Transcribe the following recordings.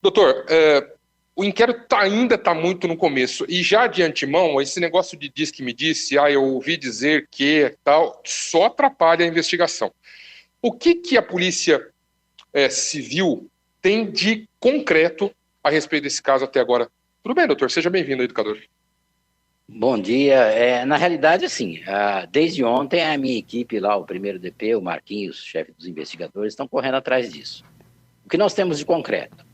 Doutor, o inquérito ainda está muito no começo, e já de antemão, esse negócio de diz que me disse, eu ouvi dizer que tal, só atrapalha a investigação. O que a polícia civil tem de concreto a respeito desse caso até agora? Tudo bem, doutor? Seja bem-vindo, educador. Bom dia. Na realidade, assim, desde ontem a minha equipe lá, o primeiro DP, o Marquinhos, chefe dos investigadores, estão correndo atrás disso. O que nós temos de concreto?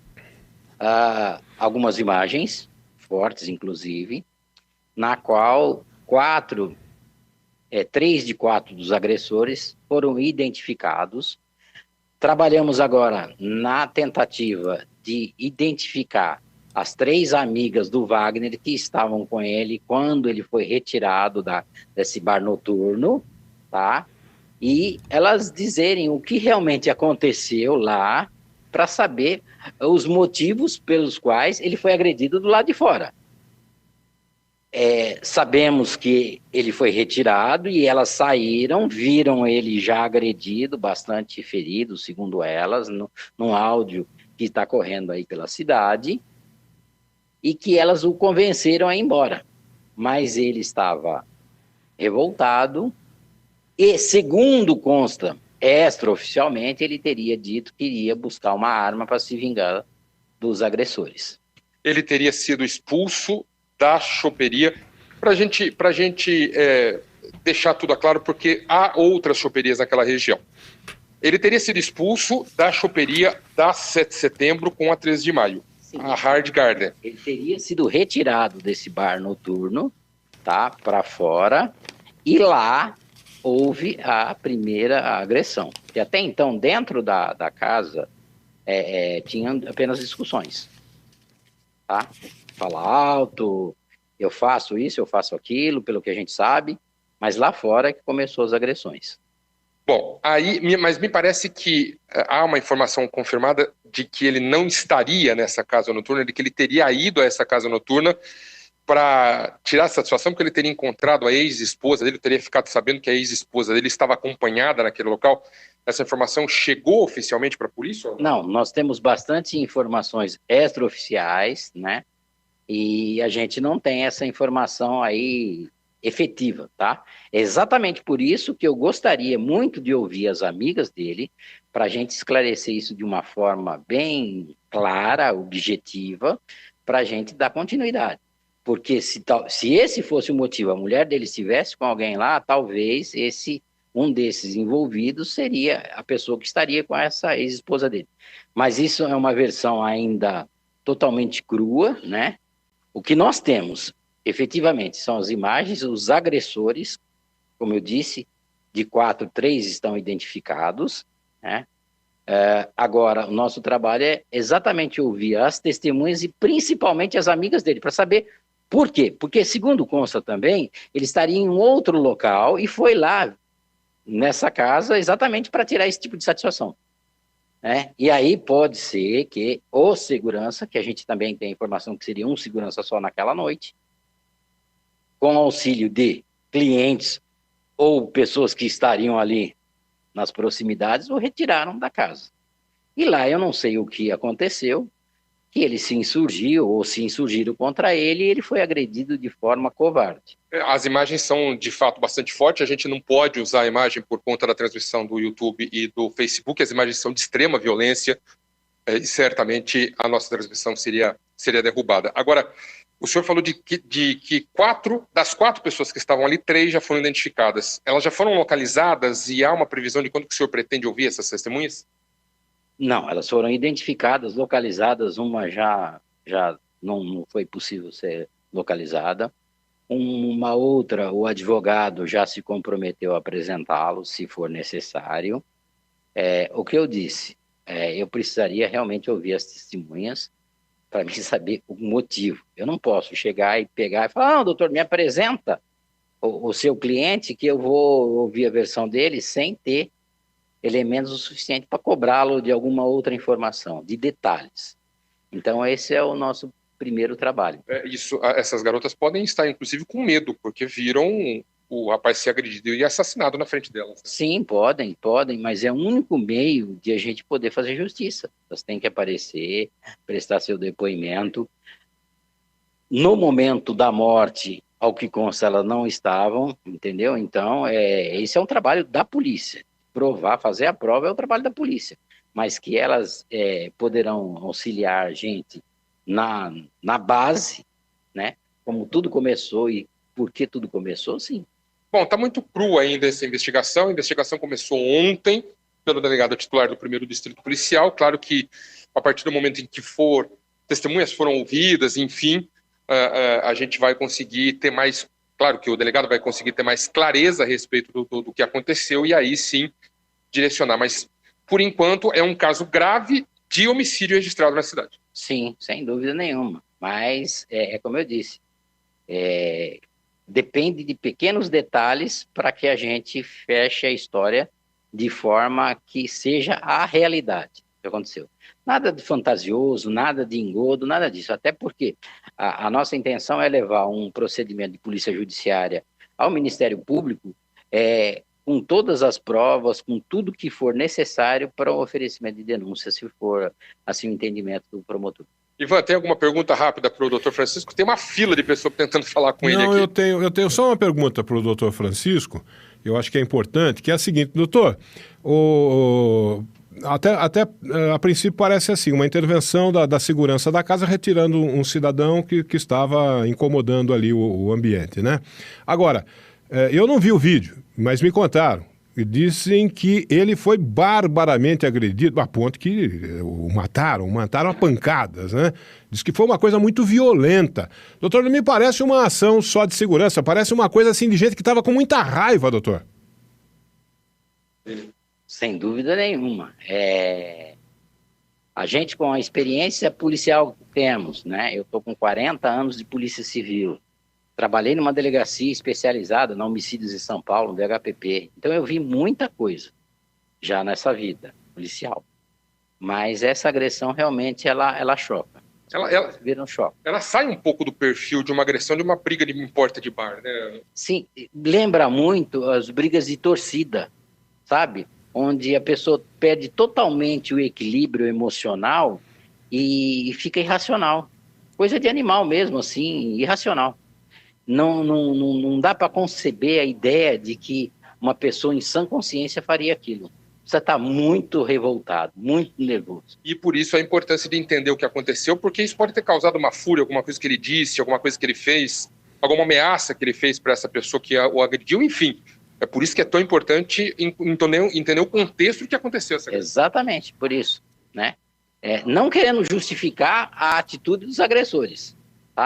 Algumas imagens, fortes inclusive, na qual três de quatro dos agressores foram identificados. Trabalhamos agora na tentativa de identificar as três amigas do Wagner que estavam com ele quando ele foi retirado desse bar noturno, tá? E elas dizerem o que realmente aconteceu lá para saber os motivos pelos quais ele foi agredido do lado de fora. Sabemos que ele foi retirado e elas saíram, viram ele já agredido, bastante ferido, segundo elas, num áudio que está correndo aí pela cidade, e que elas o convenceram a ir embora. Mas ele estava revoltado e, segundo consta extraoficialmente, ele teria dito que iria buscar uma arma para se vingar dos agressores. Ele teria sido expulso da choperia. Para a gente deixar tudo claro, porque há outras choperias naquela região. Ele teria sido expulso da choperia da 7 de setembro com a 13 de maio. Sim. A Hard Garden. Ele teria sido retirado desse bar noturno, tá, para fora, e lá houve a primeira agressão. E até então, dentro da casa, tinha apenas discussões. Tá? Fala alto, eu faço isso, eu faço aquilo, pelo que a gente sabe, mas lá fora é que começou as agressões. Bom, mas me parece que há uma informação confirmada de que ele não estaria nessa casa noturna, de que ele teria ido a essa casa noturna para tirar satisfação, porque ele teria encontrado a ex-esposa dele, teria ficado sabendo que a ex-esposa dele estava acompanhada naquele local. Essa informação chegou oficialmente para a polícia? Não, nós temos bastante informações extraoficiais, né? E a gente não tem essa informação aí efetiva, tá? É exatamente por isso que eu gostaria muito de ouvir as amigas dele, para a gente esclarecer isso de uma forma bem clara, objetiva, para a gente dar continuidade. Porque se esse fosse o motivo, a mulher dele estivesse com alguém lá, talvez um desses envolvidos seria a pessoa que estaria com essa ex-esposa dele. Mas isso é uma versão ainda totalmente crua, né? O que nós temos, efetivamente, são as imagens, os agressores, como eu disse, de 4, 3 estão identificados, né? Agora, o nosso trabalho é exatamente ouvir as testemunhas e principalmente as amigas dele, para saber por quê. Porque, segundo consta também, ele estaria em um outro local e foi lá, nessa casa, exatamente para tirar esse tipo de satisfação. E aí pode ser que o segurança, que a gente também tem informação que seria um segurança só naquela noite, com auxílio de clientes ou pessoas que estariam ali nas proximidades, o retiraram da casa. E lá eu não sei o que aconteceu, que ele se insurgiu ou se insurgiram contra ele e ele foi agredido de forma covarde. As imagens são, de fato, bastante fortes. A gente não pode usar a imagem por conta da transmissão do YouTube e do Facebook. As imagens são de extrema violência e certamente a nossa transmissão seria derrubada. Agora, o senhor falou de que das 4 pessoas que estavam ali, 3 já foram identificadas. Elas já foram localizadas e há uma previsão de quando que o senhor pretende ouvir essas testemunhas? Não, elas foram identificadas, localizadas. Uma já não foi possível ser localizada. Uma outra, o advogado já se comprometeu a apresentá-lo, se for necessário. O que eu disse, eu precisaria realmente ouvir as testemunhas para mim saber o motivo. Eu não posso chegar e pegar e falar, não, doutor, me apresenta o seu cliente que eu vou ouvir a versão dele sem ter elementos o suficiente para cobrá-lo de alguma outra informação, de detalhes. Então, esse é o nosso primeiro trabalho. Essas garotas podem estar, inclusive, com medo, porque viram o rapaz ser agredido e assassinado na frente delas. Né? Sim, podem, mas é o único meio de a gente poder fazer justiça. Elas têm que aparecer, prestar seu depoimento. No momento da morte, ao que consta, elas não estavam, entendeu? Então, esse é um trabalho da polícia. Provar, fazer a prova é o trabalho da polícia. Mas que elas poderão auxiliar a gente na base, né? Como tudo começou e por que tudo começou, sim. Bom, está muito cru ainda essa investigação. A investigação começou ontem pelo delegado titular do 1º Distrito Policial. Claro que a partir do momento em que testemunhas foram ouvidas, enfim, a gente vai conseguir ter mais, claro que o delegado vai conseguir ter mais clareza a respeito do que aconteceu e aí sim direcionar. Mas, por enquanto, é um caso grave de homicídio registrado na cidade. Sim, sem dúvida nenhuma. Mas, como eu disse, depende de pequenos detalhes para que a gente feche a história de forma que seja a realidade que aconteceu. Nada de fantasioso, nada de engodo, nada disso. Até porque a nossa intenção é levar um procedimento de polícia judiciária ao Ministério Público com todas as provas, com tudo que for necessário para o oferecimento de denúncia, se for assim o entendimento do promotor. Ivan, tem alguma pergunta rápida para o doutor Francisco? Tem uma fila de pessoas tentando falar com ele aqui. Não, eu tenho só uma pergunta para o doutor Francisco, eu acho que é importante, que é a seguinte, doutor, até a princípio parece assim, uma intervenção da segurança da casa retirando um cidadão que estava incomodando ali o ambiente, né? Agora, eu não vi o vídeo, mas me contaram. E dizem que ele foi barbaramente agredido, a ponto que o mataram a pancadas, né? Diz que foi uma coisa muito violenta. Doutor, não me parece uma ação só de segurança, parece uma coisa assim de gente que estava com muita raiva, doutor. Sem dúvida nenhuma. A gente, com a experiência policial que temos, né? Eu estou com 40 anos de Polícia Civil. Trabalhei numa delegacia especializada na homicídios em São Paulo, no DHPP. Então eu vi muita coisa já nessa vida policial. Mas essa agressão realmente ela choca. Ela vira um choque. Ela sai um pouco do perfil de uma agressão, de uma briga de porta de bar, né? Sim, lembra muito as brigas de torcida, sabe? Onde a pessoa perde totalmente o equilíbrio emocional e fica irracional. Coisa de animal mesmo, assim, irracional. Não dá para conceber a ideia de que uma pessoa em sã consciência faria aquilo. Você está muito revoltado, muito nervoso. E por isso a importância de entender o que aconteceu, porque isso pode ter causado uma fúria, alguma coisa que ele disse, alguma coisa que ele fez, alguma ameaça que ele fez para essa pessoa que o agrediu, enfim. É por isso que é tão importante entender o contexto do que aconteceu. Exatamente, por isso, né? Não querendo justificar a atitude dos agressores.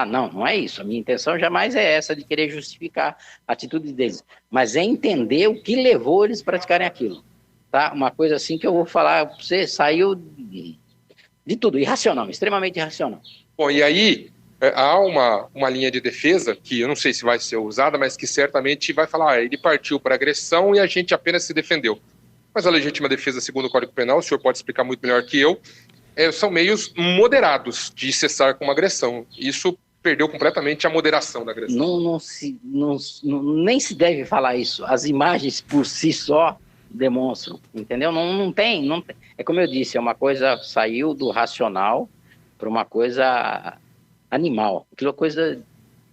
Não é isso. A minha intenção jamais é essa de querer justificar a atitude deles, mas é entender o que levou eles a praticarem aquilo. Tá? Uma coisa assim que eu vou falar para você, saiu de tudo, irracional, extremamente irracional. Bom, e aí há uma linha de defesa, que eu não sei se vai ser usada, mas que certamente vai falar, ele partiu para agressão e a gente apenas se defendeu. Mas a legítima defesa, segundo o Código Penal, o senhor pode explicar muito melhor que eu, são meios moderados de cessar com uma agressão. Isso perdeu completamente a moderação da agressão. Nem se deve falar isso. As imagens por si só demonstram, entendeu? Não tem. É como eu disse, saiu do racional para uma coisa animal. Aquilo é coisa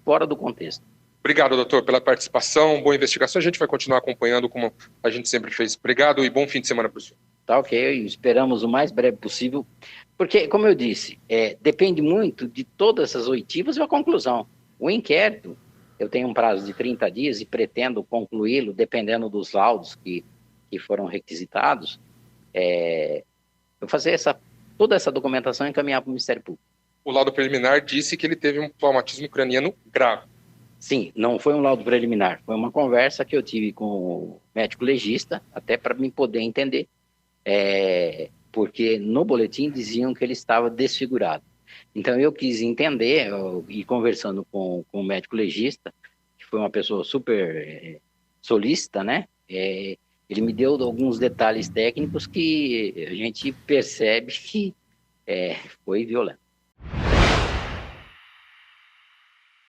fora do contexto. Obrigado, doutor, pela participação. Boa investigação. A gente vai continuar acompanhando como a gente sempre fez. Obrigado e bom fim de semana para o senhor. Tá ok, esperamos o mais breve possível, porque, como eu disse, depende muito de todas essas oitivas e a conclusão. O inquérito, eu tenho um prazo de 30 dias e pretendo concluí-lo, dependendo dos laudos que foram requisitados, eu fazer toda essa documentação e encaminhar para o Ministério Público. O laudo preliminar disse que ele teve um traumatismo craniano grave. Sim, não foi um laudo preliminar, foi uma conversa que eu tive com o médico legista, até para me poder entender. Porque no boletim diziam que ele estava desfigurado. Então eu quis entender, e conversando com o médico legista, que foi uma pessoa super solícita, né? Ele me deu alguns detalhes técnicos que a gente percebe que foi violento.